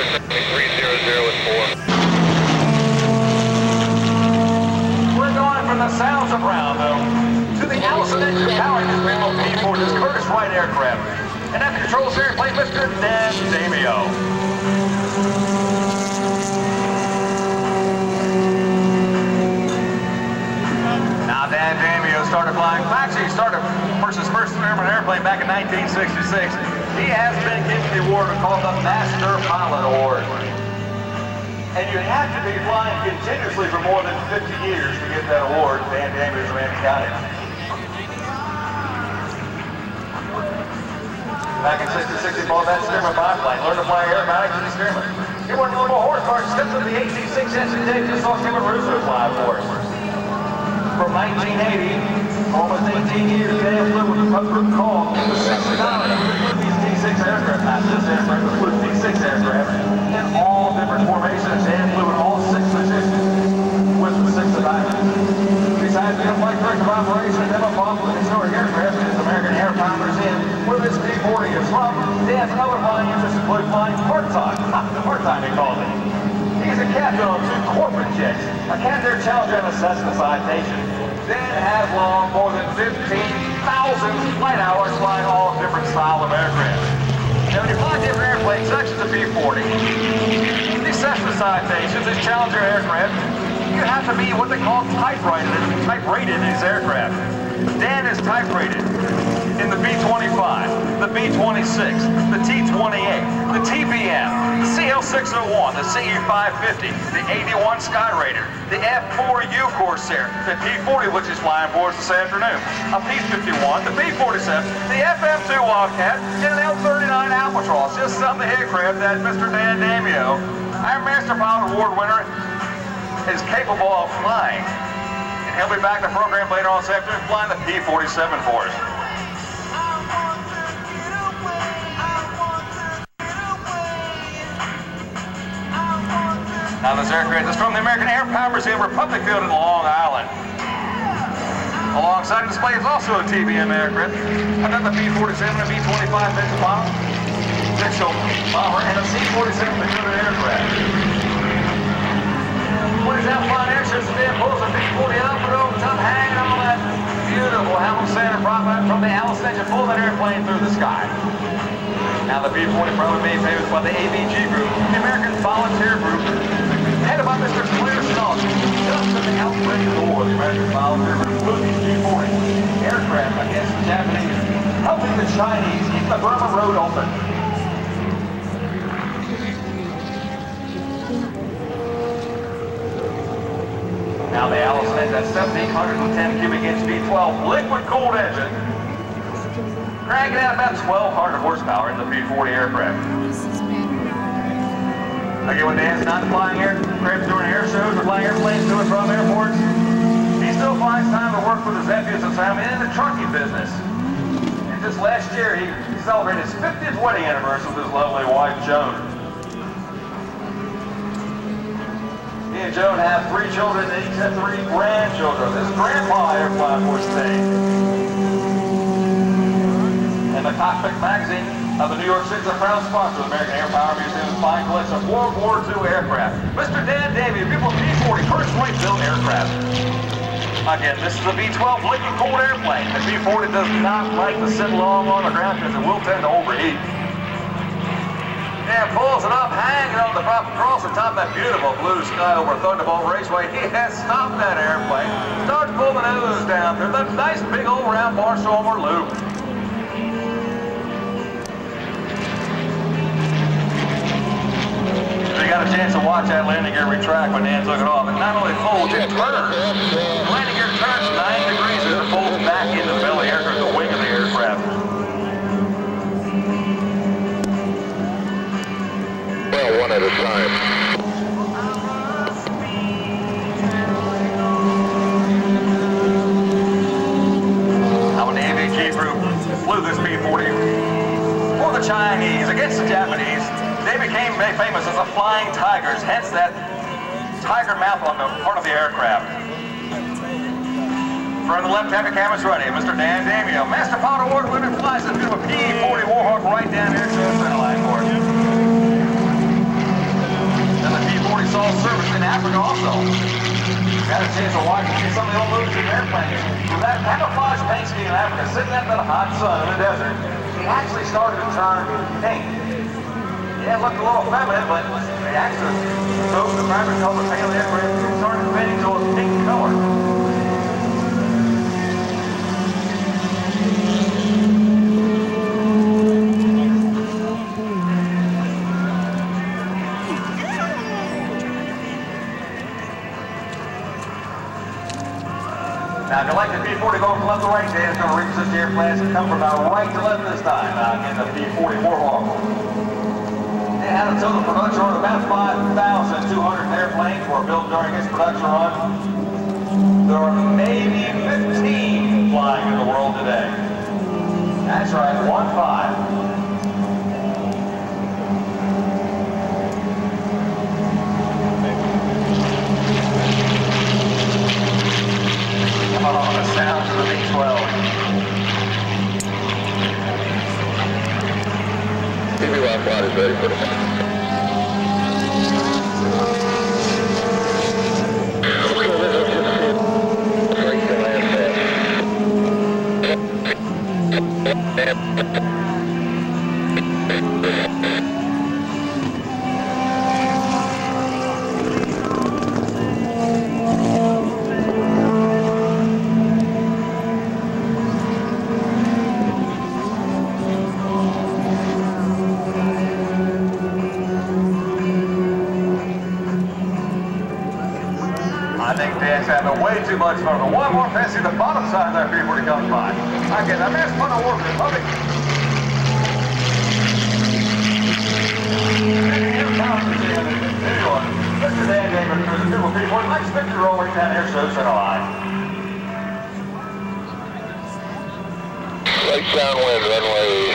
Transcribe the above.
300 with 4. We're going from the sounds of Brownville to the Allison engine powering this Millville P-40, this Curtiss Wright aircraft. And at the controls here, play Mr. Dameo. Now Dameo started flying. Actually, he started his first German airplane back in 1966. He has been given the award called the Master Pilot Award. And you have to be flying continuously for more than 50 years to get that award. Dameo is a man to count it. Back in 66, he bought that Stearman biplane, learned to fly aerobatics in the Stearman. He won a little horsepower, stepped to the 86 SJ, just saw Steven Russo fly for us. From 1980, almost 18 years, Dan flew with a group called the 69 of these D6 aircraft. Not this aircraft, but with D6 aircraft in all different formations. Dan flew in all 6 positions with the 6 diamonds. Besides being flight director of operations, Emma Bob with historic aircraft is American Air Pounders in where this P-40 is from. Dan's other flying interests include flying part-time. Part-time, he calls it. He's a captain on 2 corporate jets, a Canadair Challenger and a Cessna Citation. Dan has long more than 15,000 flight hours flying all different style of aircraft. Now when you fly different airplanes, such as the P-40, these Cessna Citations, these Challenger aircraft, you have to be what they call type-rated in these aircraft. Dan is type-rated in the B-25, the B-26, the T-28, the TBM, the CL-601, the CE-550, the 81 Skyraider, the F-4U Corsair, the P-40, which is flying for us this afternoon, a P-51, the B-47, the FM-2 Wildcat, and an L-39 Albatross, just some of the aircraft that Mr. Dameo, our Master Pilot Award winner, is capable of flying. And he'll be back in the program later on this afternoon flying the P-47 for us. Now this aircraft is from the American Air Pounders in Republic Field in Long Island. Alongside the display is also a TBM aircraft. I've got the B-47 and B-25 mixed bomber, and a C-47 Dakota aircraft. When he's out flying airships, Dan pulls a B-40 up and over the top, hanging on that beautiful Hamilton Center prop out from the Allison engine, pulling that airplane through the sky. Now the B-40 probably made famous by the AVG group, the American Volunteer Group, headed by Mr. Claire Schultz. Just at the outbreak of the war, the American Volunteer Group flew these B-40 aircraft against the Japanese, helping the Chinese keep the Burma Road open. Now the Allison engine, that 1,710 cubic inch V12 liquid-cooled engine, cranking out about 1,200 horsepower in the P-40 aircraft. Again, when Dan's not flying aircraft during air shows or flying airplanes to and from airports, he still finds time to work with his nephews and family in the trucking business. And just last year, he celebrated his 50th wedding anniversary with his lovely wife, Joan. He and Joan have 3 children, and each have 3 grandchildren. This is Grandpa airplane for us today. And the Cockpit magazine of the New York City is a proud sponsor of the American Air Power Museum's fine collection of World War II aircraft. Mr. Dan Dameo, people P-40, Curtiss Wright built aircraft. Again, this is a B-12 liquid-cooled airplane. The P-40 does not like to sit long on the ground because it will tend to overheat. Dan pulls it up, hanging on the prop across the top of that beautiful blue sky over Thunderbolt Raceway. He has stopped that airplane, starts pulling the nose down through the nice big old round Barstow loop. You got a chance to watch that landing gear retract when Dan took it off. It not only folds, it turns. The landing gear turns 9 degrees as it folds back into the belly aircraft, the wing of the aircraft. Well, one at a time. Now when the AVG group flew this P-40 for the Chinese against the Japanese, they became very famous as the Flying Tigers, hence that tiger mouth on the part of the aircraft. From the left, have your cameras ready. Mr. Dan Dameo, Master Pilot Award winner, flies this beautiful P-40 Warhawk right down here to the center line for you. also got a chance to watch some of the old movies in airplanes. With that camouflage paint scheme in Africa, sitting out in the hot sun in the desert, he actually started to turn pink. Yeah, it looked a little feminine, but they actually drove the primary color tail of the aircraft and started fading to a pink color. Now, if you like the P-40 going from left to right, Dan is going to reposition the airplanes and come from right to left this time. Again, the P-40 Warhawk. It had a total production run of about 5,200 airplanes were built during its production run. There are maybe 15 flying in the world today. That's right, 1-5. Oh, the sounds of the V-12. TV Rock Pod is ready for the I think Dan's having way too much fun. But one more fancy the bottom side there before he comes by. Again, the best fun of Warbirds. Love it. Mr. Dan Dameo for the Millville P-40. Nice picture rolling down Airshow center line. right downwind runway